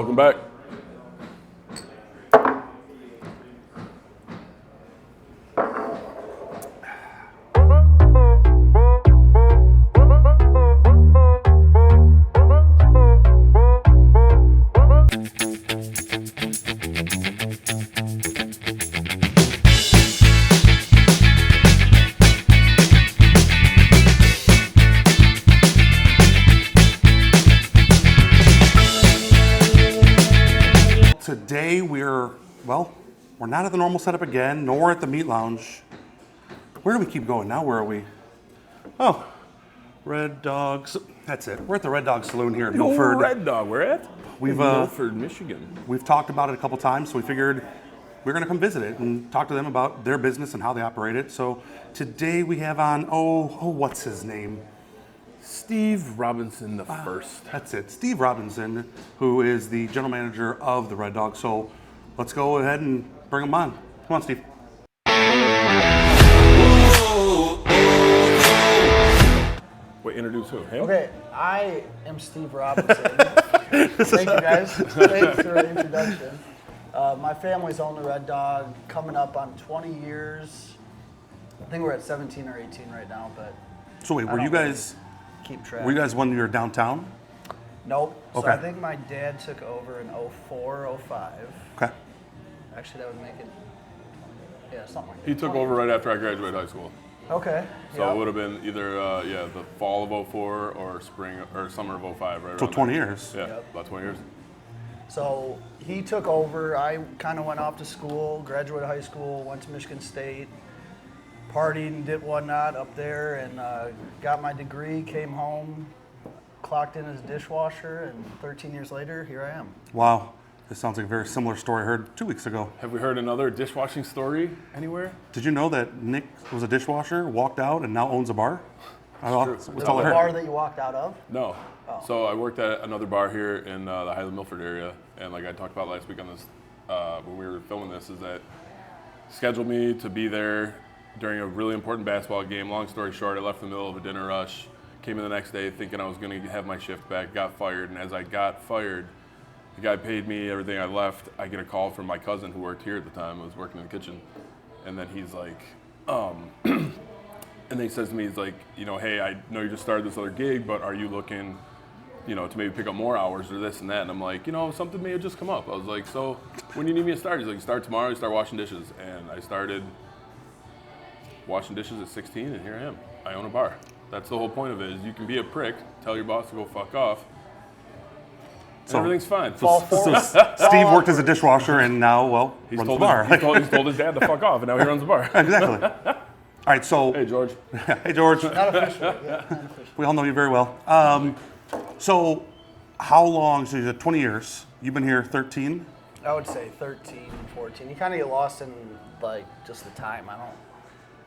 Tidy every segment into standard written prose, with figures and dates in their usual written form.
Welcome back. Today we're not at the normal setup again, nor at the meat lounge. Where do we keep going now? Where are we? Oh, Red Dogs. That's it. We're at the Red Dog Saloon here in Milford. Red Dog, we're at? Milford, Michigan. We've talked about it a couple times, so we figured we're going to come visit it and talk to them about their business and how they operate it. So today we have on, what's his name? Steve Robinson the first. That's it, Steve Robinson, who is the general manager of the Red Dog. So let's go ahead and bring him on. Come on, Steve. Wait, introduce who? Him? Okay, I am Steve Robinson. Thank you guys. Thanks for the introduction. My family's owned the Red Dog, coming up on 20 years. I think we're at 17 or 18 right now, but So wait, were you guys keep track. when you were downtown? Nope. So Okay. I think my dad took over in 04, 05. Okay. Actually, that would make it, something like that. He took over right after I graduated high school. Okay. So yep. it would have been either, the fall of 04 or spring or summer of 05, right? So around 20 there. years. Yeah, Yep. about 20 years. So he took over. I kind of went off to school, graduated high school, went to Michigan State, partied and did whatnot up there, and got my degree, came home, clocked in as a dishwasher, and 13 years later, here I am. Wow. This sounds like a very similar story I heard 2 weeks ago. Have we heard another dishwashing story anywhere? Did you know that Nick was a dishwasher, walked out, and now owns a bar? That's The all I heard. bar that you walked out of? No. Oh. So I worked at another bar here in the Highland Milford area, and like I talked about last week on this, when we were filming this, is that scheduled me to be there during a really important basketball game. Long story short, I left in the middle of a dinner rush, came in the next day thinking I was going to have my shift back, got fired, and as I got fired, the guy paid me everything I left. I get a call from my cousin who worked here at the time, was working in the kitchen, and then he's like, and then he says to me, he's like, hey, I know you just started this other gig, but are you looking, to maybe pick up more hours or this and that? And I'm like, something may have just come up. I was like, so when do you need me to start? He's like, start tomorrow, you start washing dishes. And I started washing dishes at 16, and here I am. I own a bar. That's the whole point of it, is you can be a prick, tell your boss to go fuck off, and everything's fine. So Steve worked as a dishwasher and now, runs the bar. He's told his dad to fuck off, and now he runs the bar. Exactly. All right, so. Hey, George. Hey, George. Not officially. Yeah, not officially. We all know you very well. So how long, so you said 20 years. You've been here 13? I would say 13, 14. You kind of get lost in just the time.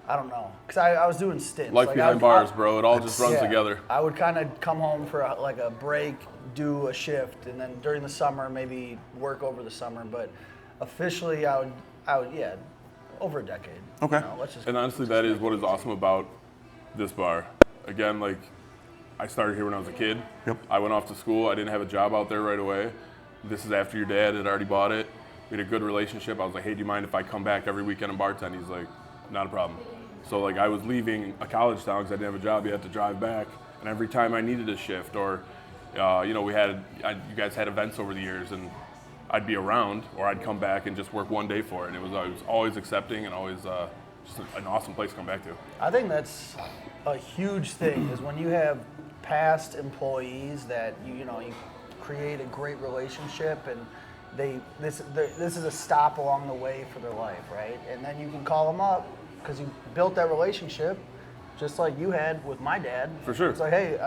I don't know, because I was doing stints. Life behind bars, bro. It all just runs together. I would kind of come home for a break, do a shift, and then during the summer maybe work over the summer. But officially, I would over a decade. Okay. And honestly, that is what is awesome about this bar. Again, I started here when I was a kid. Yep. I went off to school. I didn't have a job out there right away. This is after your dad had already bought it. We had a good relationship. I was like, hey, do you mind if I come back every weekend and bartend? He's like, not a problem. So I was leaving a college town because I didn't have a job. You had to drive back. And every time I needed a shift or, you guys had events over the years and I'd be around or I'd come back and just work one day for it. And I was always accepting and always just an awesome place to come back to. I think that's a huge thing, is when you have past employees that you create a great relationship, and this is a stop along the way for their life, right? And then you can call them up because you built that relationship, just like you had with my dad. For sure. It's like, hey,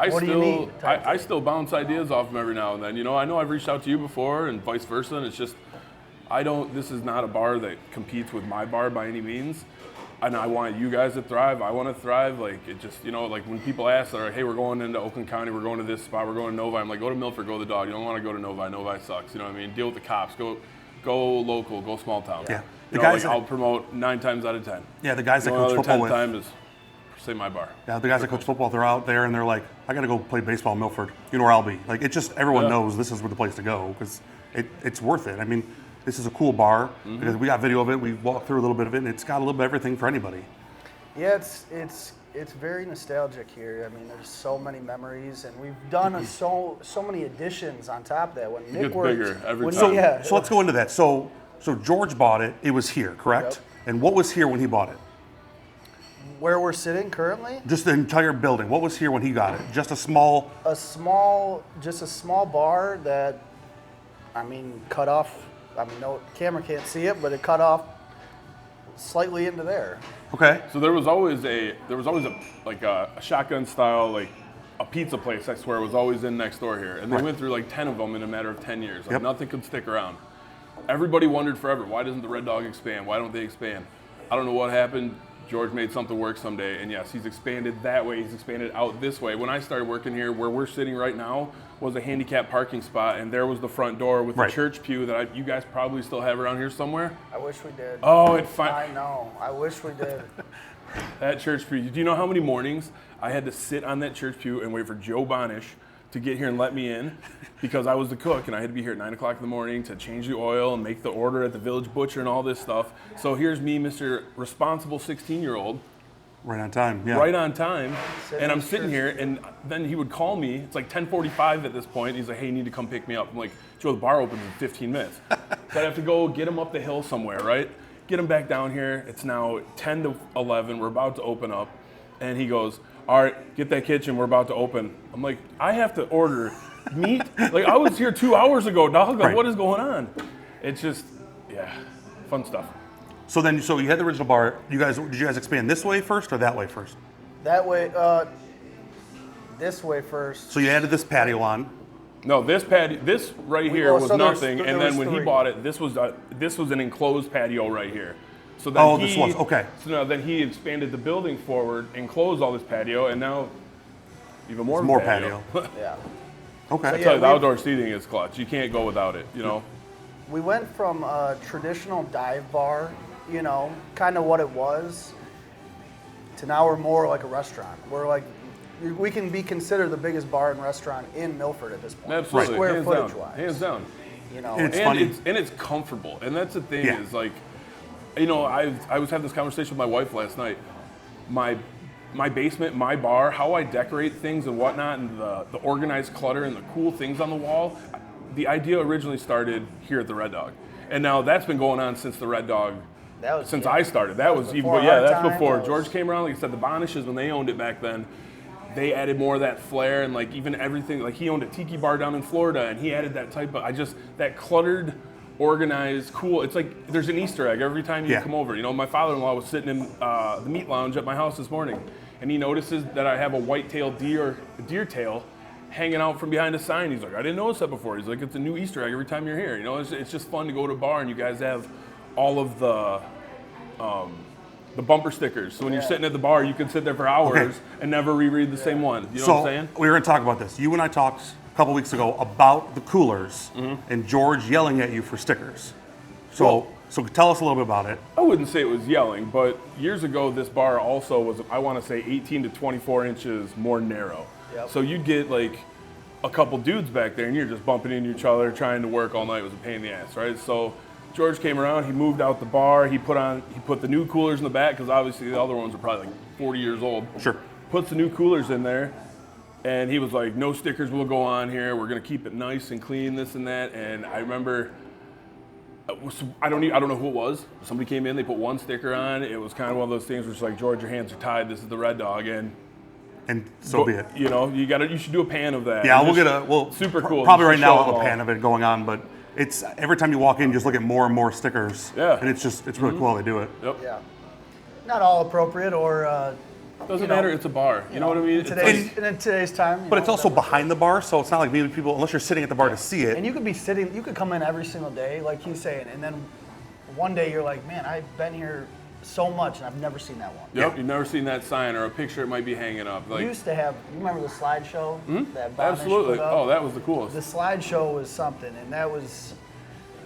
what do you need? I still bounce ideas off him every now and then. I know I've reached out to you before and vice versa, and it's just, this is not a bar that competes with my bar by any means. And I want you guys to thrive. I want to thrive. It just, when people ask, they're like, hey, we're going into Oakland County, we're going to this spot, we're going to Novi. I'm like, go to Milford, go to the Dog. You don't want to go to Novi. Novi sucks. You know what I mean? Deal with the cops. Go local. Go small town. Yeah. I'll promote 9 times out of 10. Yeah, the guys that coach Another football 10 with. times is Say my bar. Yeah, the guys that coach football, they're out there and they're like, I got to go play baseball in Milford. You know where I'll be. Like, it just, everyone knows this is where the place to go because it's worth it. I mean, this is a cool bar because we got video of it. We walked through a little bit of it and it's got a little bit of everything for anybody. Yeah, it's very nostalgic here. I mean, there's so many memories, and we've done so many additions on top of that. When Nick gets worked, bigger every when- time. Yeah, So let's go into that. So George bought it. It was here, correct? Yep. And what was here when he bought it? where we're sitting currently, Just the entire building. What was here when he got it? Just a small. just a small bar that, I mean, cut off. I mean, no camera can't see it, but it cut off slightly into there. Okay. So there was always a shotgun style, like a pizza place, I swear, was always in next door here. And they went through like 10 of them in a matter of 10 years. Like nothing could stick around. Everybody wondered forever, why doesn't the Red Dog expand? Why don't they expand? I don't know what happened. George made something work someday. And yes, he's expanded that way. He's expanded out this way. When I started working here, where we're sitting right now was a handicap parking spot. And there was the front door with the church pew that you guys probably still have around here somewhere. I wish we did. Oh, I know. I wish we did. That church pew. Do you know how many mornings I had to sit on that church pew and wait for Joe Bonish to get here and let me in? Because I was the cook and I had to be here at 9 o'clock in the morning to change the oil and make the order at the village butcher and all this stuff. So here's me, Mr. Responsible 16-year-old. Right on time, yeah. Right on time. And I'm sitting here and then he would call me. It's like 10:45 at this point. He's like, hey, you need to come pick me up. I'm like, Joe, the bar opens in 15 minutes. So I'd have to go get him up the hill somewhere, right? Get him back down here. It's now 10 to 11. We're about to open up. And he goes, all right, get that kitchen. We're about to open. I'm like, I have to order meat? Like, I was here 2 hours ago, dog. Like, what is going on? It's just, fun stuff. So you had the original bar. Did you guys expand this way first or that way first? That way, this way first. So you added this patio on. No, this right here was nothing, and then when he three. bought it, this was an enclosed patio right here. So then this was, okay. So now then he expanded the building forward, enclosed all this patio, and now even more patio. Yeah. Okay. I tell you, the outdoor seating is clutch. You can't go without it, you know. We went from a traditional dive bar, you know, kind of what it was, to now we're more like a restaurant. We're like, we can be considered the biggest bar and restaurant in Milford at this point. Absolutely, Square hands footage down. wise. Hands down. You know, It's funny. It's comfortable, and that's the thing is like, you know, I was having this conversation with my wife last night. My basement, my bar, how I decorate things and whatnot, and the organized clutter and the cool things on the wall. The idea originally started here at the Red Dog, and now that's been going on since the Red Dog. Since I started. That was even, but that's before George came around. Like I said, the Bonishes, when they owned it back then, they added more of that flair and like even everything. Like he owned a tiki bar down in Florida, and he added that type of that cluttered, organized, cool. It's like there's an Easter egg every time you come over. You know, my father-in-law was sitting in the meat lounge at my house this morning, and he notices that I have a white-tailed deer tail hanging out from behind a sign. He's like, I didn't notice that before. He's like, it's a new Easter egg every time you're here. You know, it's just fun to go to a bar and you guys have all of the bumper stickers. So when you're sitting at the bar, you can sit there for hours and never reread the same one. You know what I'm saying? We were going to talk about this. You and I talked a couple weeks ago about the coolers and George yelling at you for stickers. So tell us a little bit about it. I wouldn't say it was yelling, but years ago, this bar also was, I want to say, 18 to 24 inches more narrow. Yep. So you'd get like a couple dudes back there and you're just bumping into each other, trying to work all night. It was a pain in the ass, right? So George came around, he moved out the bar, he put the new coolers in the back, because obviously the other ones are probably like 40 years old. Sure. Puts the new coolers in there, and he was like, no stickers will go on here, we're gonna keep it nice and clean, this and that. And I remember, I don't know who it was. Somebody came in, they put one sticker on. It was kind of one of those things where it's like, George, your hands are tied, this is the Red Dog, and so be it. You know, you should do a pan of that. Yeah, we'll super cool. Probably right now Show we'll have a pan of it going on, but it's every time you walk in, you just look at more and more stickers. Yeah. And it's really cool how they do it. Yep. Yeah. Not all appropriate or. Doesn't matter. It's a bar. You know what I mean? In today's time. But it's also behind the bar, so it's not like maybe people, unless you're sitting at the bar to see it. And you could come in every single day, like he's saying, and then one day you're like, man, I've been here so much and I've never seen that one. Yep, you've never seen that sign or a picture it might be hanging up. Like, You used to have, you remember the slideshow that Bonish absolutely. put up? Oh, that was the coolest. The slideshow was something, and that was.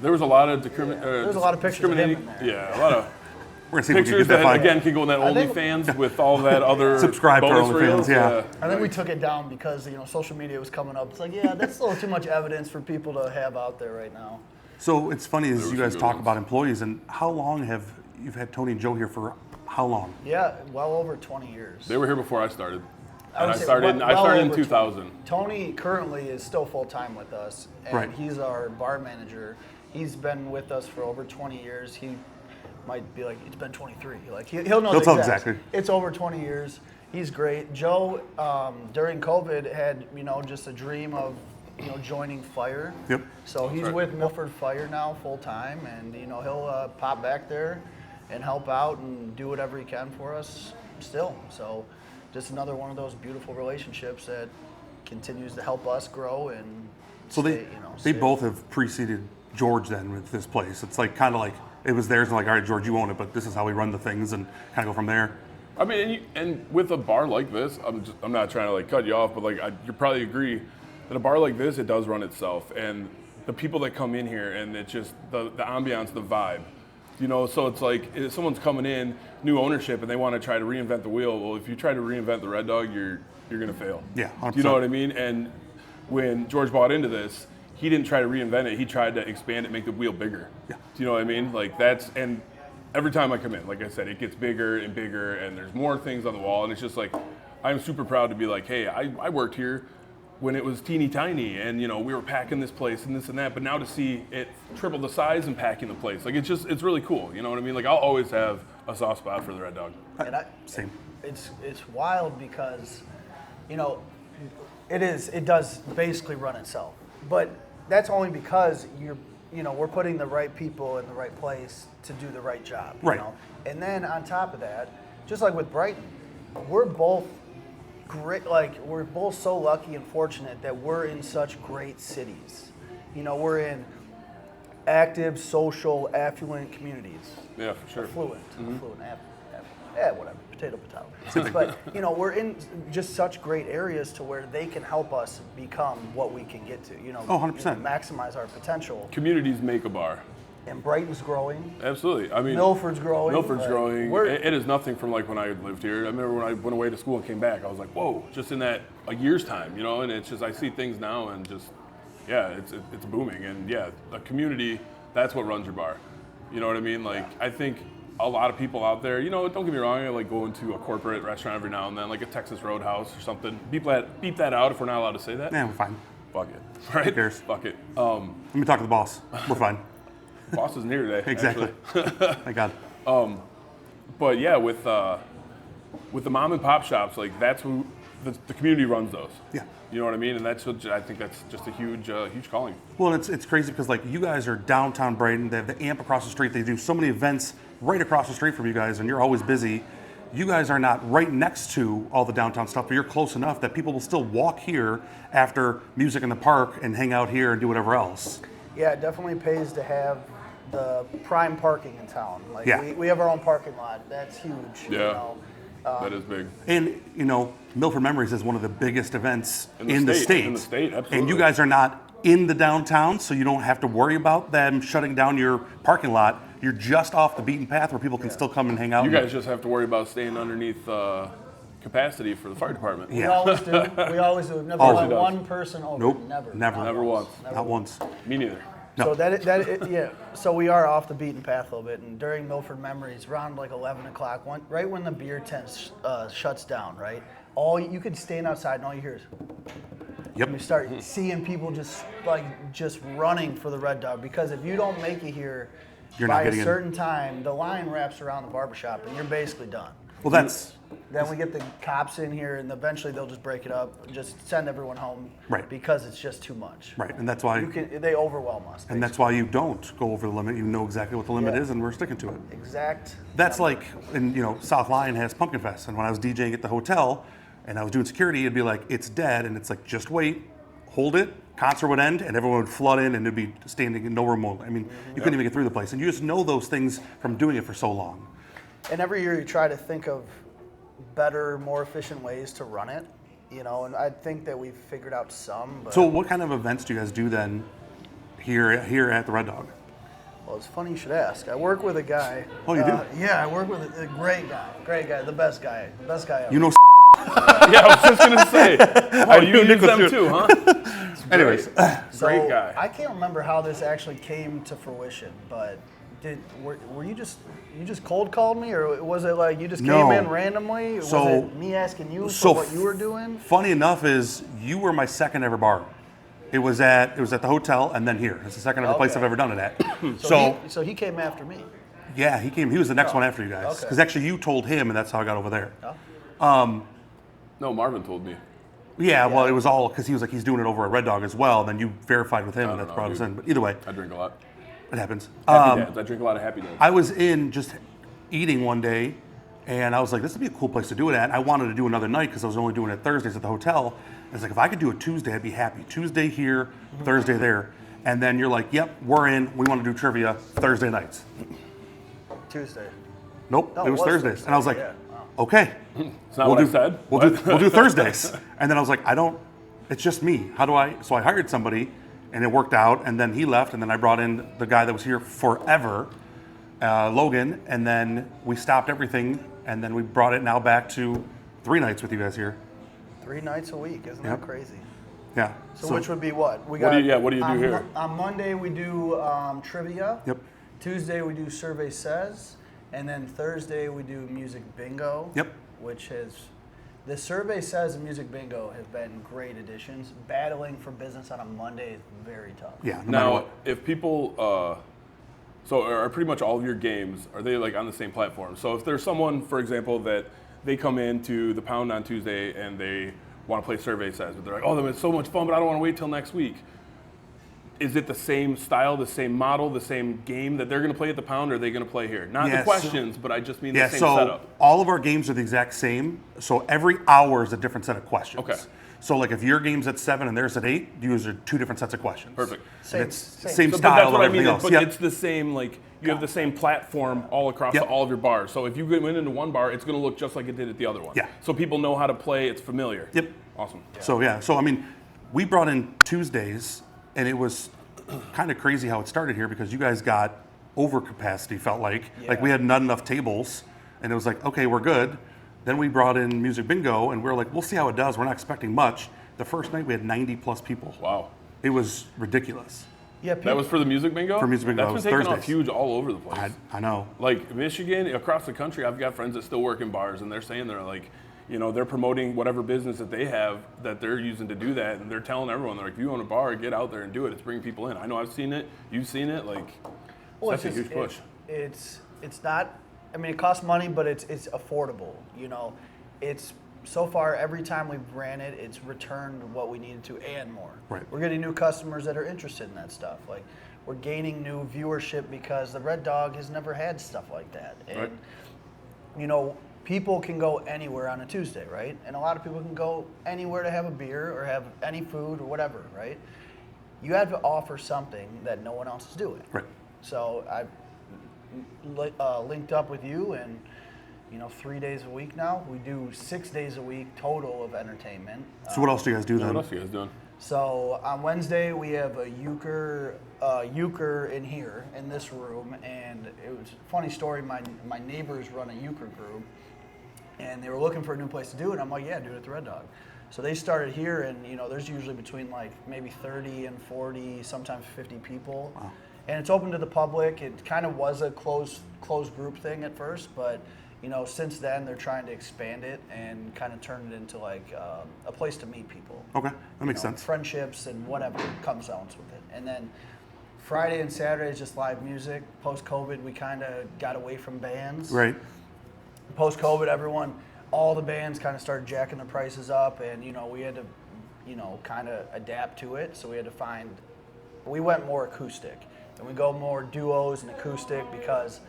There was a lot of There was a lot of pictures of him in there. Yeah, a lot of We're gonna see if we can pictures get that that, fine. again, can go in that I think- OnlyFans with all that other Subscribe to our bonus OnlyFans, reels. yeah. I think we took it down because social media was coming up. It's like, yeah, that's a little too much evidence for people to have out there right now. So it's funny as There you were guys some good talk ones. about employees, and how long have you've had Tony and Joe here for? How long? Yeah, well over 20 years. They were here before I started. I would And I say started, well I started in over 2000. Tony currently is still full time with us, and Right. he's our bar manager. He's been with us for over 20 years. He might be like, it's been 23. Like he'll know He'll the tell exacts. exactly. It's over 20 years. He's great. Joe, during COVID, had just a dream of joining Fire. Yep. So he's right. with Milford Fire now full time, and he'll pop back there and help out and do whatever he can for us still. So just another one of those beautiful relationships that continues to help us grow and So they stay. both have preceded George then with this place. It's like kind of like it was theirs, and like, all right, George, you own it, but this is how we run the things, and kind of go from there. I mean, and with a bar like this, I'm not trying to like cut you off, but like you probably agree that a bar like this, it does run itself, and the people that come in here, and it's just the ambiance, the vibe, So it's like if someone's coming in, new ownership, and they want to try to reinvent the wheel. Well, if you try to reinvent the Red Dog, you're gonna fail. Yeah, 100%. Do you know what I mean? And when George bought into this, he didn't try to reinvent it. He tried to expand it, make the wheel bigger. Yeah. Do you know what I mean? Like and every time I come in, like I said, it gets bigger and bigger, and there's more things on the wall, and it's just like, I'm super proud to be like, hey, I worked here when it was teeny tiny, and we were packing this place and this and that, but now to see it triple the size and packing the place, like it's really cool. You know what I mean? Like I'll always have a soft spot for the Red Dog. And Same. It's wild because, it does basically run itself. But that's only because we're putting the right people in the right place to do the right job. Right. And then on top of that, just like with Brighton, we're both great. Like we're both so lucky and fortunate that we're in such great cities. We're in active, social, affluent communities. Yeah, for sure. Affluent, whatever, potato. But we're in just such great areas to where they can help us become what we can get to. 100%. Maximize our potential. Communities make a bar. And Brighton's growing. Absolutely. I mean, Milford's growing. Milford's Like, growing. we're- It is nothing from like when I lived here. I remember when I went away to school and came back, I was like, whoa, just in a year's time, and it's just, I see things now and just, yeah, it's booming. And yeah, the community, that's what runs your bar. You know what I mean? Like, I think a lot of people out there, don't get me wrong, I like going to a corporate restaurant every now and then, like a Texas Roadhouse or something. Beep that out if we're not allowed to say that. Yeah, we're fine. Fuck it. Right? Who cares? Fuck it. Let me talk to the boss. We're fine. Boss isn't here today. Exactly. actually. Thank God. But yeah, with the mom and pop shops, like that's who the community runs those. Yeah. You know what I mean? And that's what I think that's just a huge calling. Well, it's crazy because like you guys are downtown Brighton. They have the amp across the street. They do so many events right across the street from you guys, and you're always busy. You guys are not right next to all the downtown stuff, but you're close enough that people will still walk here after music in the park and hang out here and do whatever else. Yeah, it definitely pays to have the prime parking in town. Like Yeah. we have our own parking lot. That's huge. Yeah. That is big. And Milford Memories is one of the biggest events in the state. state. In the state, absolutely. And you guys are not in the downtown, so you don't have to worry about them shutting down your parking lot. You're just off the beaten path where people can still come and hang out. You guys just have to worry about staying underneath capacity for the fire department. We always do. We always do. We've never Always let does. one person over. Nope. Never. Never. Not Never once. Not once. Me neither. So yeah. So we are off the beaten path a little bit, and during Milford Memories, around like 11 o'clock, right when the beer tent shuts down, right? You could stand outside, and all you hear is Yep. you start seeing people just running for the Red Dog, because if you don't make it here You're not by a getting in. certain time, the line wraps around the barbershop, and you're basically done. Well, that's Then we get the cops in here, and eventually they'll just break it up, and just send everyone home, Right. because it's just too much. right, and that's why. They overwhelm us. And that's why you don't go over the limit. You know exactly what the limit Yeah. is, and we're sticking to it. Exact. That's like, and South Lyon has Pumpkin Fest, and when I was DJing at the hotel, and I was doing security, it'd be like, it's dead, and it's like, just wait, hold it, concert would end, and everyone would flood in, and it'd be standing in no room only. I mean, you couldn't even get through the place, and you just know those things from doing it for so long. And every year you try to think of better, more efficient ways to run it, and I think that we've figured out some. But So what kind of events do you guys do then here at the Red Dog? Well, it's funny you should ask. I work with a guy. Oh, you do? Yeah, I work with a great guy, the best guy ever. You know. Yeah, I was just gonna say. Oh, you use them too, huh? Anyways, Great guy. I can't remember how this actually came to fruition, but were you just cold called me, or was it like you just came in randomly? So- was it me asking you for what you were doing? Funny enough is you were my second ever bar. It was at the hotel and then here. It's the second ever place Okay. I've ever done it at. So he came after me. Yeah, he came. He was the next one after you guys. Okay. Because actually you told him, and that's how I got over there. Oh. No, Marvin told me. Yeah, well, it was all because he was like, he's doing it over at Red Dog as well. And then you verified with him, and don't that's know, brought us dude. in. But either way, I drink a lot. it happens. Happy Dads. I drink a lot of Happy Dads. I was in just eating one day, and I was like, this would be a cool place to do it at. I wanted to do another night because I was only doing it Thursdays at the hotel. I was like, if I could do a Tuesday, I'd be happy. Tuesday here, Thursday there. And then you're like, yep, we're in. We want to do trivia Thursday nights. Tuesday. Nope, No, it was Thursdays. Thursday, And I was like, yeah. Wow. okay. It's not what I said. We'll do Thursdays. And then I was like, it's just me. How do I? So I hired somebody, and it worked out. And then he left, and then I brought in the guy that was here forever, Logan. And then we stopped everything, and then we brought it now back to 3 nights with you guys here. 3 nights a week, isn't Yep. that crazy? Yeah. So which would be what? We What do you do on here? On Monday we do trivia. Yep. Tuesday we do Survey Says, and then Thursday we do Music Bingo. Yep. Which the Survey Says and Music Bingo have been great additions. Battling for business on a Monday is very tough. Yeah. No matter Now, what. if people, so are pretty much all of your games, are they like on the same platform? So if there's someone, for example, that they come into the Pound on Tuesday and they want to play Survey Says, but they're like, oh, it's so much fun, but I don't want to wait till next week. Is it the same style, the same model, the same game that they're going to play at the Pound, or are they going to play here? Not Yeah, the questions, but I just mean Yeah, the same so setup. all of our games are the exact same. So every hour is a different set of questions. Okay. So like if your game's at 7 and theirs at 8, you are 2 different sets of questions. Perfect. And it's Same. same So, but style that's and what I everything mean. else. But Yep. it's the same, like you have the same platform all across Yep. all of your bars. So if you go into one bar, it's going to look just like it did at the other one. Yeah. So people know how to play. It's familiar. Yep. Awesome. So yeah, so I mean, we brought in Tuesdays, and it was kind of crazy how it started here because you guys got over capacity. Felt like we had not enough tables, and it was like, okay, we're good. Then we brought in Music Bingo, and we are like, we'll see how it does. We're not expecting much. The first night we had 90 plus people. Wow. It was ridiculous. Yeah. That was for the Music Bingo? For Music Bingo, That's it was been taking off Thursdays. huge all over the place. I know. Like Michigan, across the country, I've got friends that still work in bars, and they're saying they're like, they're promoting whatever business that they have that they're using to do that, and they're telling everyone, they're like, if you own a bar, get out there and do it. It's bringing people in. I know I've seen it. You've seen it. Like, that's a huge push. It's not. I mean, it costs money, but it's affordable. It's so far every time we've ran it, it's returned what we needed to and more. Right. We're getting new customers that are interested in that stuff. Like, we're gaining new viewership because the Red Dog has never had stuff like that. And Right. People can go anywhere on a Tuesday, right? And a lot of people can go anywhere to have a beer or have any food or whatever, right? You have to offer something that no one else is doing. Right. So I've linked up with you, and 3 days a week now. We do 6 days a week total of entertainment. So what else do you guys do then? What else are you guys doing? So on Wednesday we have a euchre in here in this room, and it was a funny story. My neighbors run a euchre group, and they were looking for a new place to do it. I'm like, yeah, do it at the Red Dog. So they started here, and there's usually between like maybe 30 and 40, sometimes 50 people. Wow. And it's open to the public. It kind of was a closed group thing at first, but since then they're trying to expand it and kind of turn it into like a place to meet people. Okay, that makes sense. Friendships and whatever comes out with it. And then Friday and Saturday is just live music. Post-COVID, we kind of got away from bands. Right. Post-COVID, all the bands kind of started jacking their prices up, and we had to, kind of adapt to it. So we went more acoustic, and we go more duos and acoustic because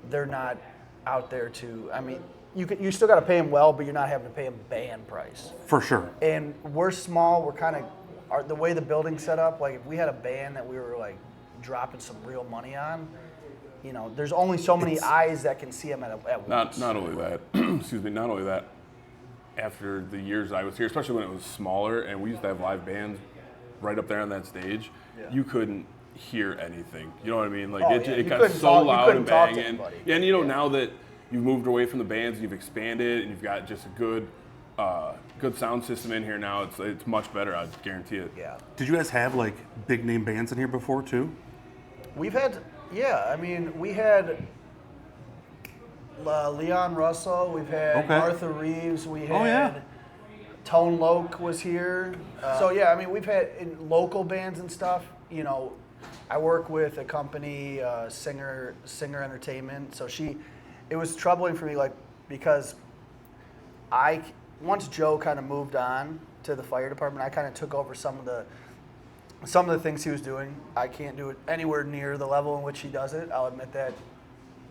they're not out there to. I mean, you still got to pay them well, but you're not having to pay them band price. For sure. And we're small. We're kind of the way the building's set up. Like if we had a band that we were like dropping some real money on, there's only so many eyes that can see them at once. Not only that, excuse me, not only that, after the years I was here, especially when it was smaller and we used to have live bands right up there on that stage, you couldn't hear anything. You know what I mean? Like Oh, it, yeah. it You got couldn't so talk- you loud couldn't and talk to banging. anybody. And you know, Yeah. now that you've moved away from the bands and you've expanded and you've got just a good sound system in here now, it's much better. I guarantee it. Yeah. Did you guys have like big name bands in here before too? We've had, yeah, I mean, we had Leon Russell, we've had Okay. Martha Reeves, we had Oh, yeah. Tone Loke was here. So yeah, I mean, we've had in local bands and stuff. You know, I work with a company, Singer Entertainment. So it was troubling for me, like, because once Joe kind of moved on to the fire department, I kind of took over some of the things he was doing. I can't do it anywhere near the level in which he does it. I'll admit that.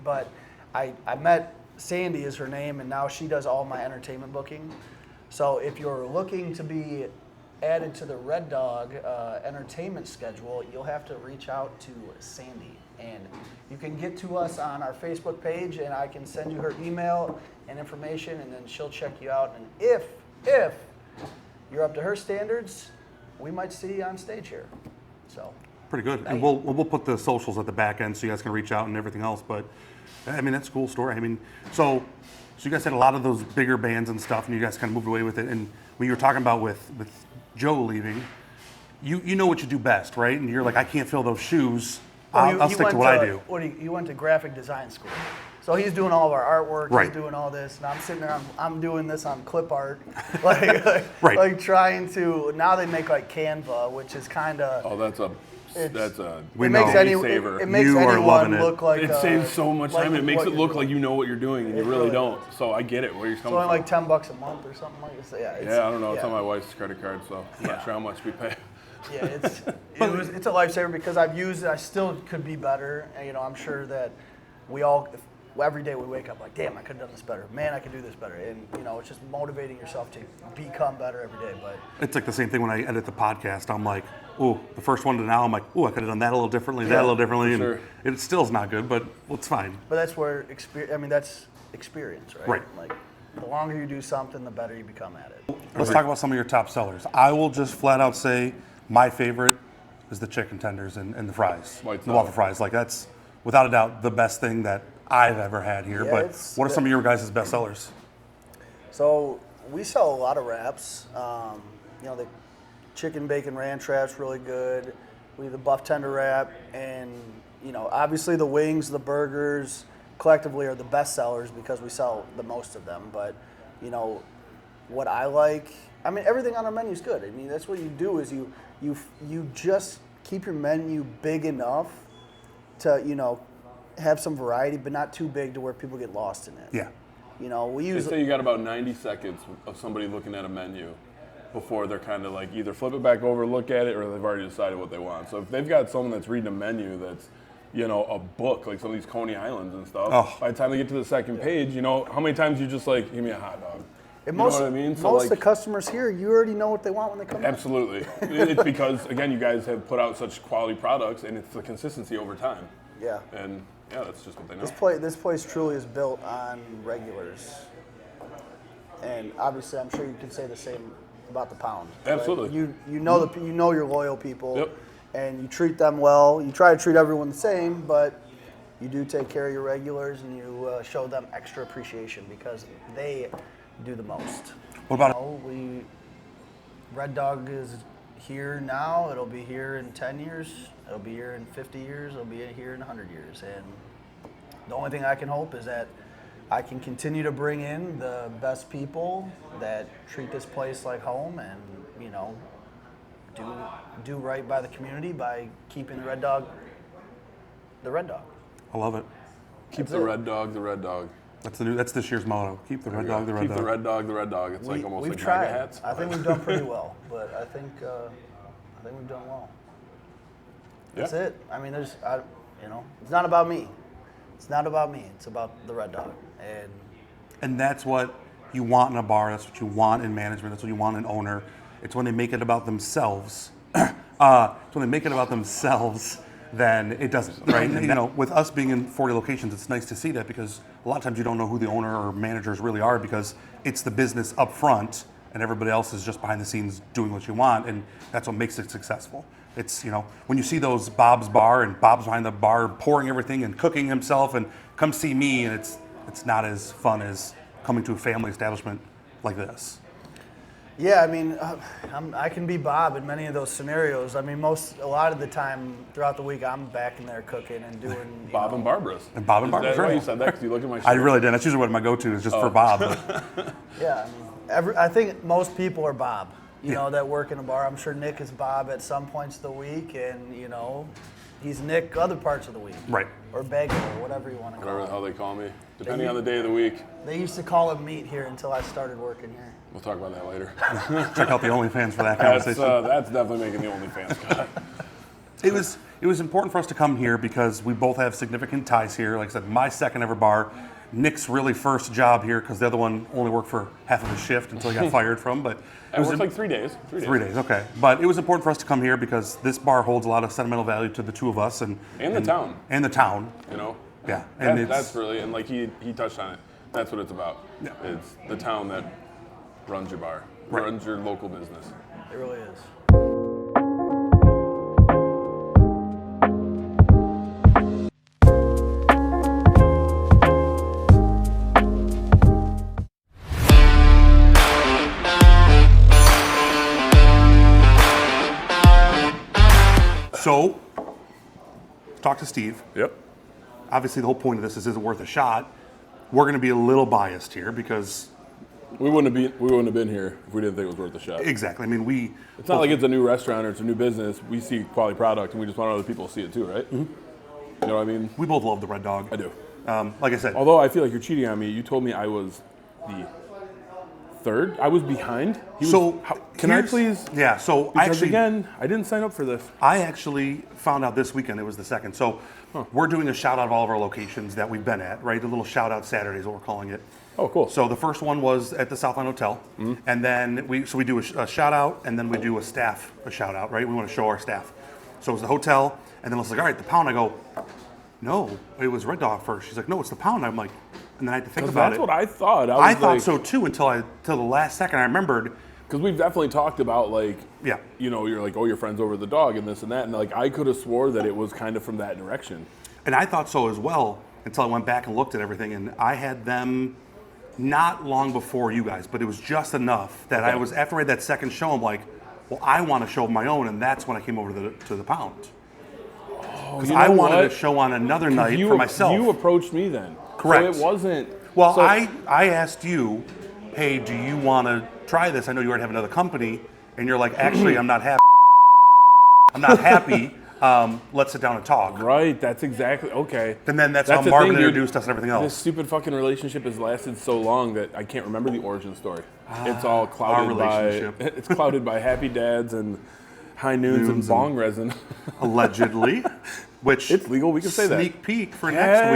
But I met Sandy is her name, and now she does all my entertainment booking. So if you're looking to be added to the Red Dog entertainment schedule, you'll have to reach out to Sandy. And you can get to us on our Facebook page, and I can send you her email and information, and then she'll check you out. And if you're up to her standards, we might see you on stage here. So Pretty good. And we'll put the socials at the back end so you guys can reach out and everything else. But I mean, that's a cool story. I mean, so you guys had a lot of those bigger bands and stuff, and you guys kind of moved away with it. And when you were talking about with Joe leaving, you know what you do best, right? And you're like, I can't fill those shoes. I'll stick to what I do. He went to graphic design school. So he's doing all of our artwork, Right. he's doing all this, and I'm sitting there, I'm doing this on clip art, like Right. trying to, now they make like Canva, which is kind of, Oh, that's a We it makes, know. saver. it makes You are loving anyone it. look like It saves so much like time. It makes what it you're look doing. like you know what you're doing, and you It really really don't. So I get it where you're It's coming only from. like $10 a month or something like this. Yeah, Yeah, I don't know. It's yeah. on my wife's credit card, so I'm Yeah. not sure how much we pay. Yeah, it's a lifesaver because I've used it. I still could be better. And, you know, I'm sure that we all, every day we wake up like, damn, I could have done this better. Man, I could do this better. And, you know, it's just motivating yourself to become better every day. But It's like the same thing when I edit the podcast. I'm like, oh, the first one to now, I'm like, oh, I could have done that a little differently, that a little differently. And sure. it still is not good, but it's fine. that's where that's experience, right? Right. Like, the longer you do something, the better you become at it. Let's talk about some of your top sellers. I will just flat out say my favorite is the chicken tenders and the fries, White the waffle sauce. fries. Like that's without a doubt the best thing that I've ever had here. Yeah, But it's- what are some of your guys' best sellers? So we sell a lot of wraps. You know, the chicken bacon ranch wrap's really good. We have the buff tender wrap, and you know, obviously the wings, the burgers, collectively are the best sellers because we sell the most of them. But you know, what I like, I mean, everything on our menu is good. I mean, that's what you do is you just keep your menu big enough to, you know, have some variety, but not too big to where people get lost in it. Yeah. You know, we They use say you got about 90 seconds of somebody looking at a menu before they're kind of like either flip it back over, look at it, or they've already decided what they want. So if they've got someone that's reading a menu that's, you know, a book, like some of these Coney Islands and stuff, Oh. by the time they get to the second page, you know, how many times you just like, give me a hot dog? And You know what I mean? So, most like- of the customers here, you already know what they want when they come in. Absolutely. It's because, again, you guys have put out such quality products, and it's the consistency over time. Yeah. And, yeah, that's just what they know. This place truly is built on regulars. And obviously, I'm sure you could say the same about the pound. right? Absolutely. You know your loyal people, Yep. and you treat them well. You try to treat everyone the same, but you do take care of your regulars, and you show them extra appreciation because they do the most. What about Red Dog is here now. It'll be here in 10 years. It'll be here in 50 years. It'll be here in 100 years. And the only thing I can hope is that I can continue to bring in the best people that treat this place like home, and you know, do right by the community by keeping the Red Dog. I love it. Keep That's the it. red dog, the red dog. That's this year's motto. Keep the red dog, the red Keep dog. the red dog, the red dog. It's like almost We've like tried. MAGA hats. I think we've done pretty well, but I think we've done well. That's Yeah. it. I mean, it's not about me. It's not about me. It's about the Red Dog. And that's what you want in a bar. That's what you want in management. That's what you want in an owner. It's when they make it about themselves. It's when they make it about themselves, then it doesn't, right? And, you know, with us being in 40 locations, it's nice to see that because a lot of times you don't know who the owner or managers really are because it's the business up front and everybody else is just behind the scenes doing what you want, and that's what makes it successful. It's, when you see those Bob's Bar and Bob's behind the bar pouring everything and cooking himself and come see me, and it's not as fun as coming to a family establishment like this. Yeah, I mean, I can be Bob in many of those scenarios. I mean, a lot of the time throughout the week, I'm back in there cooking and doing Bob and Barbara's. And Bob and Barbara's, Is that why right. you said that? Because you looked at my shirt. I really didn't. That's usually what my go-to is, just for Bob. But. Yeah, I mean, I think most people are Bob, that work in a bar. I'm sure Nick is Bob at some points of the week, and, he's Nick other parts of the week. Right. Or Bagel, or whatever you want to call Whatever it. the hell they call me, depending on the day of the week. They used to call him Meat here until I started working here. We'll talk about that later. Check out the OnlyFans for that That's conversation. that's definitely making the OnlyFans cut. It was important for us to come here because we both have significant ties here. Like I said, my second ever bar. Nick's really first job here because the other one only worked for half of his shift until he got fired from. But It was like 3 days. 3 days, okay. But it was important for us to come here because this bar holds a lot of sentimental value to the two of us and the town. And the town. Yeah, and that's really, and like he touched on it. That's what it's about. Yeah. It's the town that runs your bar, runs your local business. It really is. So, talk to Steve. Yep. Obviously, the whole point of this is it worth a shot? We're going to be a little biased here because We wouldn't have been here if we didn't think it was worth a shot. exactly. I mean, It's not like it's a new restaurant or it's a new business. We see quality product and we just want other people to see it too, right? Mm-hmm. You know what I mean? we both love the Red Dog. I do. Like I said, Although I feel like you're cheating on me. You told me I was the third. I was behind. Can I please? Yeah. So Because again, I didn't sign up for this. I actually found out this weekend it was the second. So we're doing a shout out of all of our locations that we've been at, right? A little shout out Saturday is what we're calling it. Oh, cool. So the first one was at the Southline Hotel, and then we do a shout out, and then we do a shout out, right? We want to show our staff. So it was the hotel, and then it's like, all right, the Pound. I go, no, it was Red Dog first. She's like, no, it's the Pound. I'm like, and then I had to think about That's it. what I thought. I thought so too until the last second I remembered. Because we've definitely talked about Yeah. You're like, oh, your friend's over the dog and this and that, and like I could have swore that it was kind of from that direction. And I thought so as well until I went back and looked at everything, and I had them not long before you guys, but it was just enough that I was, after I had that second show, I'm like, well, I want to show my own, and that's when I came over to the Pound. Because I wanted to show on another night for myself. You approached me then. Correct. So it wasn't. Well, so, I asked you, hey, do you want to try this? I know you already have another company, and you're like, actually, I'm not happy. I'm not happy. Let's sit down and talk. Right, that's exactly, okay. And then that's how the Marvin thing, dude. introduced us and everything else. This stupid fucking relationship has lasted so long that I can't remember the origin story. It's all our clouded relationship. by it's clouded by happy dads and high noons and bong resin. Allegedly, which It's legal, we can say that. Sneak peek for next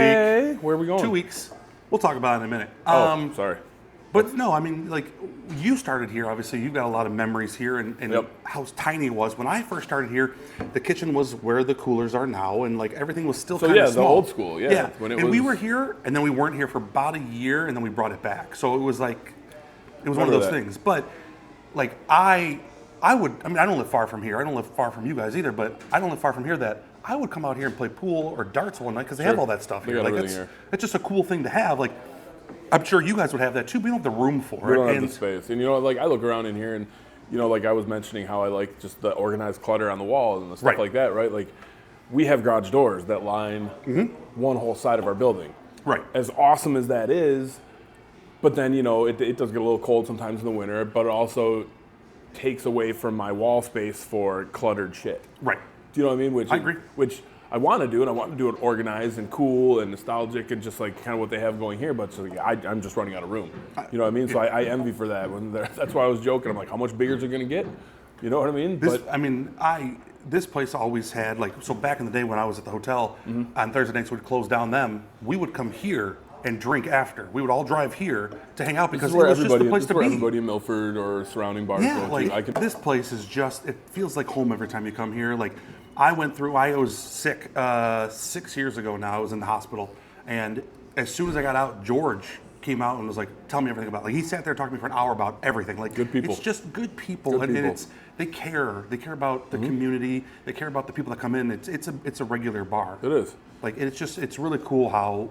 week. Where are we going? 2 weeks. We'll talk about it in a minute. Sorry. But no, I mean, like, you started here, obviously. You've got a lot of memories here and Yep. how tiny it was. When I first started here, the kitchen was where the coolers are now, and, like, everything was still So kind yeah, of the small. old school, yeah. When it and we was- were here, and then we weren't here for about a year, and then we brought it back. So it was like, it was one of Remember those that. things. But, like, I don't live far from here. I don't live far from you guys either, but I don't live far from here that I would come out here and play pool or darts one night because they have Sure. all that stuff They here. got Like, everything here. it's just a cool thing to have. Like, I'm sure you guys would have that too, but we don't have the room for We it. don't have And the space. And like I look around in here and like I was mentioning how I like just the organized clutter on the walls and the stuff Right. like that, right? Like we have garage doors that line one whole side of our building. Right. As awesome as that is, but then, it does get a little cold sometimes in the winter, but it also takes away from my wall space for cluttered shit. Right. Do you know what I mean? I agree. Which I want to do, and I want to do it organized and cool and nostalgic and just like kind of what they have going here. But so I'm just running out of room. You know what I mean? So I envy for that. That's why I was joking. I'm like, how much bigger is it going to get? You know what I mean? This place always had, like, so back in the day when I was at the hotel, on Thursday nights we'd close down them, we would come here and drink after. We would all drive here to hang out because it was just the place to be. Everybody in Milford or surrounding bars Yeah, go like, to. this place is just, it feels like home every time you come here. Like, I was sick 6 years ago now. I was in the hospital. And as soon as I got out, George came out and was like, tell me everything about it. Like, he sat there talking to me for an hour about everything. Like, Good people. It's just good people. Good and people. it's they care. They care about the community. They care about the people that come in. It's a regular bar. It is. Like it's really cool how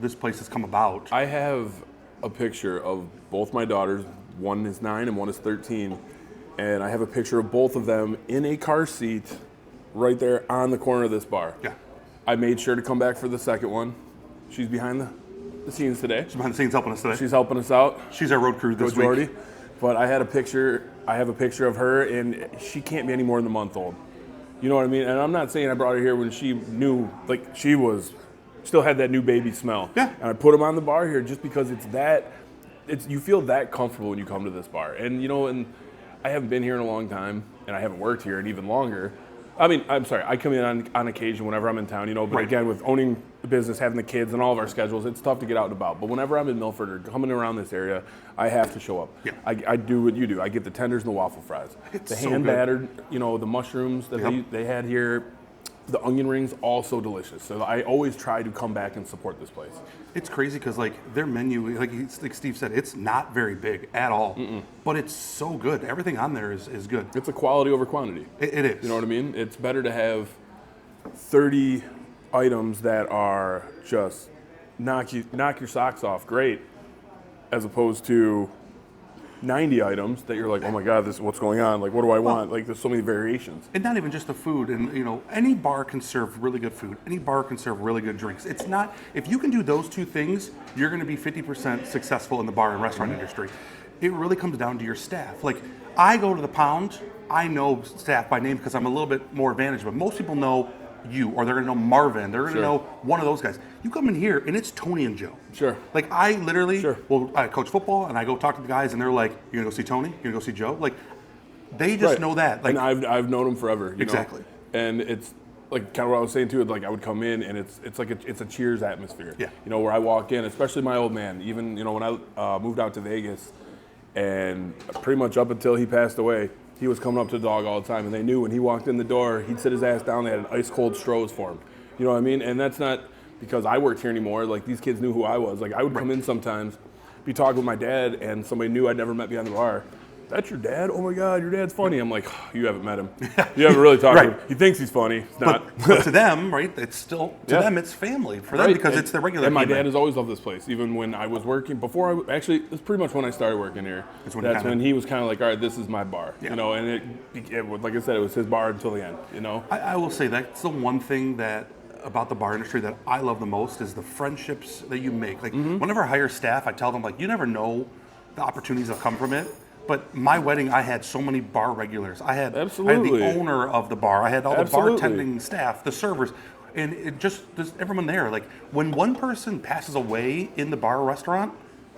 this place has come about. I have a picture of both my daughters. One is 9 and one is 13. And I have a picture of both of them in a car seat right there on the corner of this bar. Yeah. I made sure to come back for the second one. She's behind the scenes today. She's behind the scenes helping us today. She's helping us out. She's our road crew this Coach Jordy. week. But I have a picture of her, and she can't be any more than a month old. You know what I mean? And I'm not saying I brought her here when she knew, like she still had that new baby smell. Yeah. And I put them on the bar here just because you feel that comfortable when you come to this bar. And and I haven't been here in a long time, and I haven't worked here in even longer. I mean, I'm sorry, I come in on occasion whenever I'm in town, but Right. again, with owning the business, having the kids, and all of our schedules, it's tough to get out and about. But whenever I'm in Milford or coming around this area, I have to show up. Yeah. I do what you do. I get the tenders and the waffle fries. It's The so hand good. battered, the mushrooms that Yep. they had here, the onion rings, all so delicious. So I always try to come back and support this place. It's crazy because their menu, like Steve said, it's not very big at all, but it's so good. Everything on there is good. It's a quality over quantity. It is. You know what I mean? It's better to have 30 items that are just knock your socks off great, as opposed to 90 items that you're like, oh my God, this what's going on? Like, what do I want? Like, there's so many variations. And not even just the food. And any bar can serve really good food. Any bar can serve really good drinks. It's not, if you can do those two things, you're going to be 50% successful in the bar and restaurant industry. It really comes down to your staff. Like, I go to the Pound, I know staff by name because I'm a little bit more advantaged, but most people know you, or they're going to know Marvin, they're going to know one of those guys. You come in here and it's Tony and Joe. Sure. Like, I literally, I coach football and I go talk to the guys and they're like, you're going to go see Tony? You're going to go see Joe? Like, they just know that. Like, and I've known them forever. Exactly. And it's like kind of what I was saying too. Like, I would come in and it's like it's a Cheers atmosphere. Yeah. Where I walk in, especially my old man. Even when I moved out to Vegas, and pretty much up until he passed away, he was coming up to the dog all the time, and they knew when he walked in the door, he'd sit his ass down. They had an ice cold Stroh's for him. You know what I mean? And that's not because I worked here anymore. Like, these kids knew who I was. Like, I would come in sometimes, be talking with my dad, and somebody new I'd never met behind the bar. That's your dad? Oh my God, your dad's funny. I'm like, oh, you haven't met him. You haven't really talked to him. He thinks he's funny. He's not. But to them, right, it's still, to them, it's family. For them, because it's their regular. And my family. dad has always loved this place. Even when I was working, it was pretty much when I started working here. That's when he was kind of like, all right, this is my bar. Yeah. And it was, like I said, it was his bar until the end, I will say that's the one thing that about the bar industry that I love the most is the friendships that you make. Like, whenever I hire staff, I tell them, like, you never know the opportunities that come from it. But my wedding, I had so many bar regulars. I had the owner of the bar. I had all the bartending staff, the servers, and there's everyone there. Like, when one person passes away in the bar or restaurant,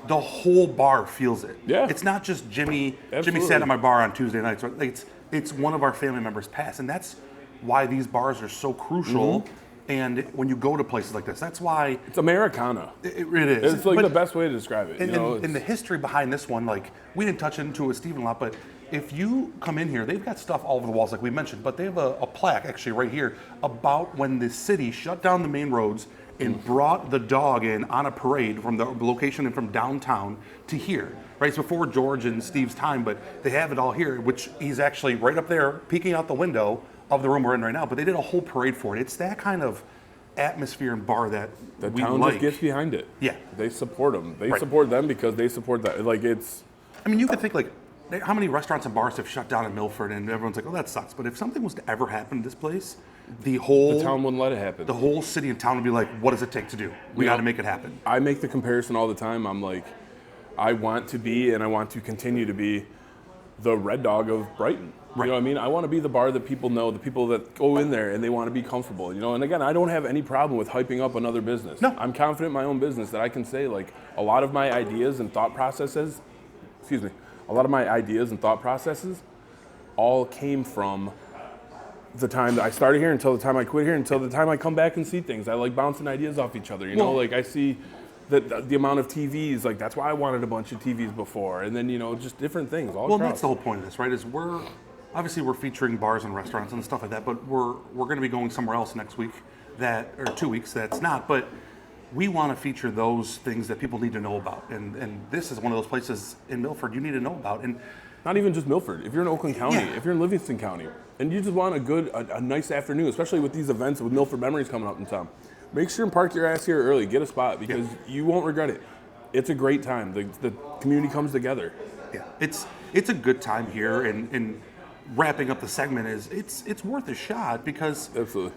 the whole bar feels it. Yeah. It's not just Jimmy. Jimmy sat at my bar on Tuesday nights. Like, it's one of our family members passed, and that's why these bars are so crucial. And when you go to places like this, that's why it's Americana. It is. It's like the best way to describe it. And the history behind this one, like, we didn't touch into it with Stephen a lot, but if you come in here, they've got stuff all over the walls, like we mentioned, but they have a plaque actually right here about when the city shut down the main roads and brought the dog in on a parade from the location and from downtown to here. Right, it's before George and Steve's time, but they have it all here, which he's actually right up there peeking out the window of the room we're in right now. But they did a whole parade for it. It's that kind of atmosphere and bar that the we town like. just gets behind it. Yeah, they support them. They support them because they support that. Like, it's. I mean, you could think, like, how many restaurants and bars have shut down in Milford, and everyone's like, "Oh, that sucks." But if something was to ever happen to this place, the town wouldn't let it happen. The whole city and town would be like, "What does it take to do? We got to make it happen." I make the comparison all the time. I'm like, I want to be, and I want to continue to be, the Red Dog of Brighton. You know what I mean? I want to be the bar that people know, the people that go in there and they want to be comfortable. And again, I don't have any problem with hyping up another business. No. I'm confident in my own business that I can say, like, a lot of my ideas and thought processes, all came from the time that I started here until the time I quit here, until the time I come back and see things. I like bouncing ideas off each other. Like, I see the amount of TVs, like, that's why I wanted a bunch of TVs before. And then, just different things all across. That's the whole point of this, right? Is we're featuring bars and restaurants and stuff like that, but we're going to be going somewhere else next week, or 2 weeks that's not. But we want to feature those things that people need to know about. And this is one of those places in Milford you need to know about. And not even just Milford. If you're in Oakland County, Yeah. if you're in Livingston County, and you just want a nice afternoon, especially with these events with Milford Memories coming up in town, make sure and park your ass here early. Get a spot because you won't regret it. It's a great time. The community comes together. Yeah, it's a good time here, and wrapping up the segment is it's worth a shot because Absolutely.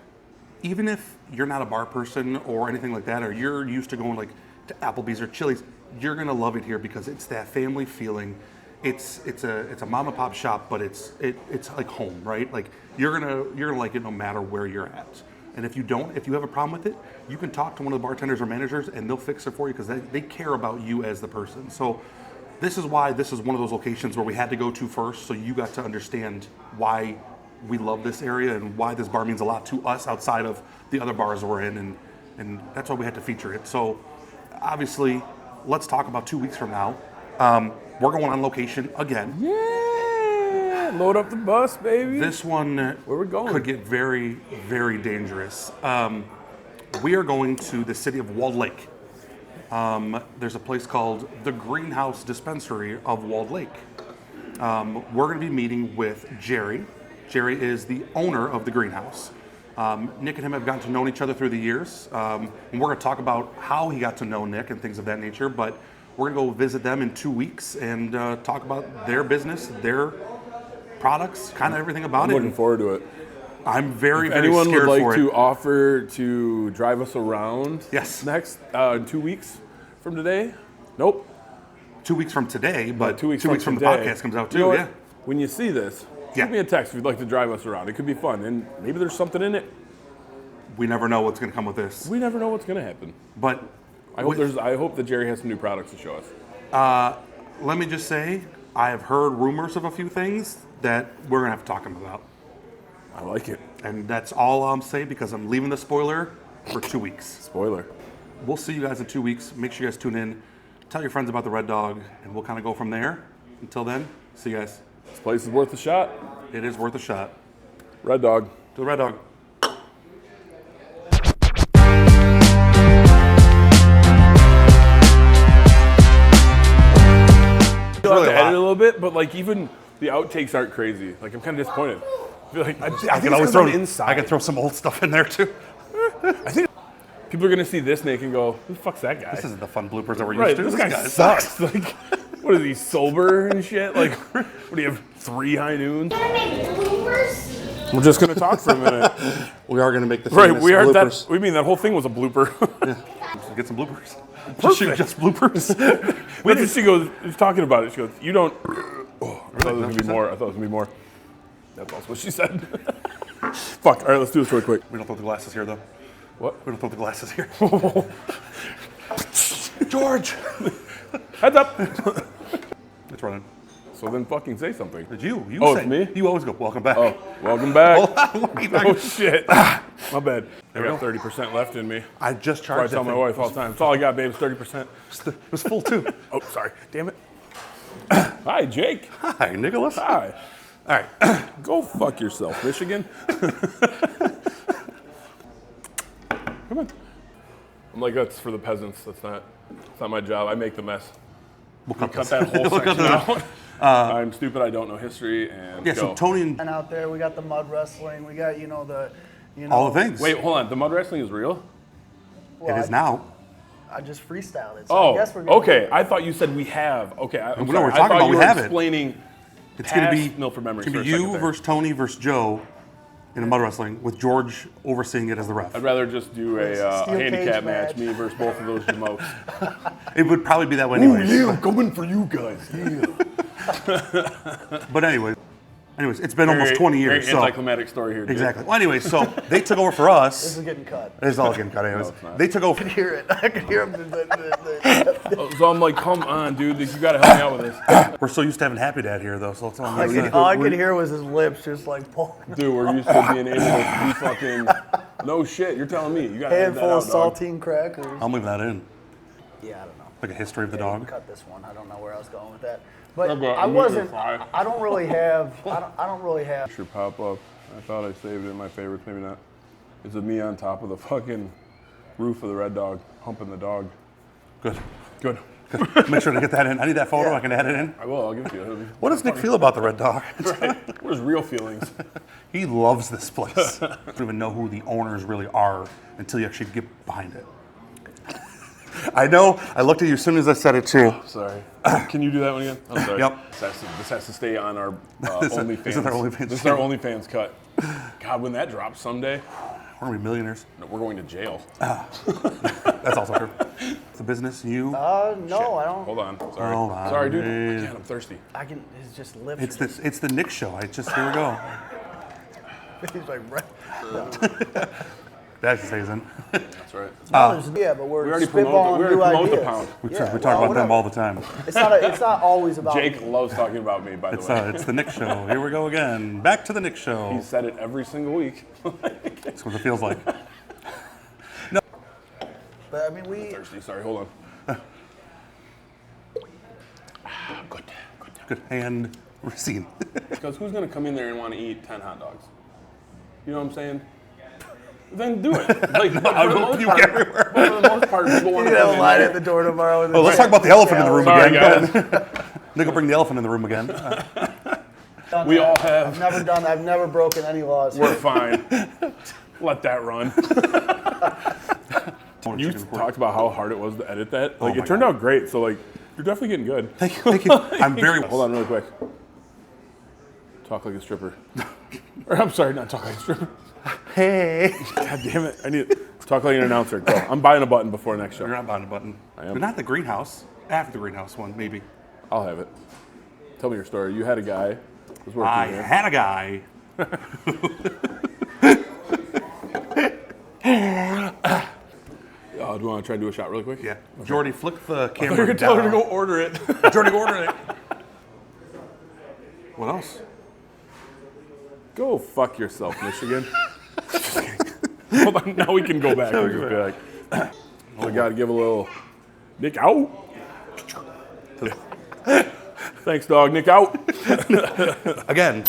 even if you're not a bar person or anything like that, or you're used to going like to Applebee's or Chili's, you're gonna love it here because it's that family feeling. It's a mom and pop shop, but it's like home, right? Like you're gonna like it no matter where you're at. And if you have a problem with it, you can talk to one of the bartenders or managers, and they'll fix it for you because they care about you as the person. So this is why this is one of those locations where we had to go to first, so you got to understand why we love this area and why this bar means a lot to us outside of the other bars we're in, and that's why we had to feature it. So obviously, let's talk about 2 weeks from now. We're going on location again. Yeah, load up the bus, baby. This one Where we going? could get very, very dangerous. We are going to the city of Walled Lake. There's a place called the Greenhouse Dispensary of Walled Lake. We're going to be meeting with Jerry. Jerry is the owner of the Greenhouse. Nick and him have gotten to know each other through the years, and we're going to talk about how he got to know Nick and things of that nature. But we're going to go visit them in 2 weeks and talk about their business, their products, kind of everything about I'm it. looking forward to it. I'm very, If very anyone scared would like for it. to offer to drive us around Yes. next 2 weeks from today? Nope. 2 weeks from today, but 2 weeks, from the today. podcast comes out too. You know what? Yeah. When you see this, Yeah. shoot me a text if you'd like to drive us around. It could be fun, and maybe there's something in it. We never know what's going to come with this, We never know what's going to happen. but I hope that Jerry has some new products to show us. let me just say, I have heard rumors of a few things that we're going to have to talk about. I like it. And that's all I'm saying because I'm leaving the spoiler for 2 weeks. Spoiler. We'll see you guys in 2 weeks. Make sure you guys tune in. Tell your friends about the Red Dog, and we'll kind of go from there. Until then, see you guys. This place is worth a shot. It is worth a shot. Red Dog. To the Red Dog. You'll have really to a edit lot. a little bit, but like even the outtakes aren't crazy. Like I'm kind of disappointed. I feel like I can always throw inside. I can throw some old stuff in there too. I think people are gonna see this Nick and go, "Who the fuck's that guy?" This isn't the fun bloopers that we're used Right, to. this guy sucks. Like, what is he, sober and shit? Like, what do you have, 3 high noons? Gonna make bloopers? We're just gonna talk for a minute. We are going to make the Right, famous we are bloopers. that. We mean that whole thing was a blooper. Get some bloopers. Just bloopers. That's what she goes. She's talking about it. She goes, "You don't." Oh, I thought it was gonna be more. I thought it was gonna be more. That's also what she said. Fuck. All right, let's do this real quick. We don't throw the glasses here, though. What? We don't throw the glasses here. George! Heads up. It's running. So then, fucking say something. It's you. You Oh, say, it's me? You always go, welcome back. Oh, welcome back. Hold on, wait, Oh shit. My bad. I we got go. 30% left in me. I just I charged tell that my thing. wife all the time. That's all I got, babe. It's 30%. It was full, too. Oh, sorry. Damn it. Hi, Jake. Hi, Nicholas. Hi. All right. Go fuck yourself, Michigan. Come on. I'm like, that's for the peasants. That's not my job. I make the mess. We'll cut Cut this. that whole We'll cut section that. out. I'm stupid. I don't know history. And Yeah, go. so Tony and And out there, we got the mud wrestling. We got all the things. Wait, hold on. The mud wrestling is real? Well, It is now. I just freestyled it. So Oh, I guess we're gonna okay. I thought you said we have. Okay, I'm No, sorry. we're I talking thought about you we were have it. explaining It's going to be Milford Memories It's for going a to be second you there. versus Tony versus Joe in a mud wrestling with George overseeing it as the ref. I'd rather just do a Steel cage handicap match, match. me versus both of those jamokes. It would probably be that way anyway. coming for you guys. Yeah. But anyways, it's been almost 20 years. Very So anticlimactic story here. Dude. exactly. Well, anyways, so they took over for This us. is getting cut. It's all getting cut anyways. No, it's not. They took I over. could hear it. I could hear him. So I'm like, come on, dude. You got to help me out with this. We're so used to having Happy Dad here, though. So it's all All I could hear was his lips just like pulling. Dude, we're used to being able to be fucking. No shit. You're telling me. You got to have that Handful out, of dog. saltine crackers. I'm leaving that in. Yeah, I don't know. Like a history of the Yeah, you dog. can cut this one. I don't know where I was going with that. But Okay, I I'm wasn't. eating fry. I don't really have. I don't really have. Should pop up. I thought I saved it in my favorites. Maybe not. It's of me on top of the fucking roof of the Red Dog, humping the dog. Good. Good. Make sure to get that in. I need that photo. I can add it in. I will. I'll give it to you. What does Nick feel about the Red Dog? Right? What his real feelings? He loves this place. You don't even know who the owners really are until you actually get behind it. I know. I looked at you as soon as I said it too. Sorry. Can you do that one again? I'm sorry. Yep. This has to stay on our OnlyFans. This is our OnlyFans. This is our OnlyFans cut. God, when that drops someday, We're gonna be millionaires. no, we're going to jail. That's also true. It's a business. You. No, I don't. Hold on. Sorry. Hold on, Sorry, dude. dude. I can't. I'm thirsty. I can. It's just lips. It's this. It's the Nick show. Here we go. He's like, right. That stays in. That's right. Yeah, but we're We already spitballing new promote the ideas. pound. We Yeah, talk well, about them whatever. all the time. It's not always about Jake me. loves talking about me, by the way. It's the Nick show. Here we go again. Back to the Nick show. He said it every single week. That's what it feels like. But I mean, we. Thirsty. Sorry. Hold on. Good. Good hand receipt. Because who's going to come in there and want to eat 10 hot dogs? You know what I'm saying? Then do it. Like, I will puke everywhere. For the most part, people want You to have come a in line there. at the door tomorrow. Oh, let's talk about the elephant in the room Sorry, again. guys. Nick will bring the elephant in the room again. We all have. I've never broken any laws. We're fine. Let that run. You talked about how hard it was to edit that. Like, my it turned God. out great. So, like, you're definitely getting good. Thank you. I'm very. Hold on really quick. Talk like a stripper. Or, I'm sorry, not talk like a stripper. Hey. God damn it. I need to talk like an announcer. Go. I'm buying a button before next show. You're not buying a button. I am. But not the greenhouse. After the greenhouse one, maybe. I'll have it. Tell me your story. You had a guy who was working I here. had a guy. Do you want to try to do a shot really quick? Yeah. Jordy, flick the You're camera going to tell her to down. go order it. Jordy, order it. What else? Go fuck yourself, Michigan. Just kidding. Hold on. Now we can go back and just be like, oh, we got to give a little Nick out. Thanks, dog. Nick out. Again.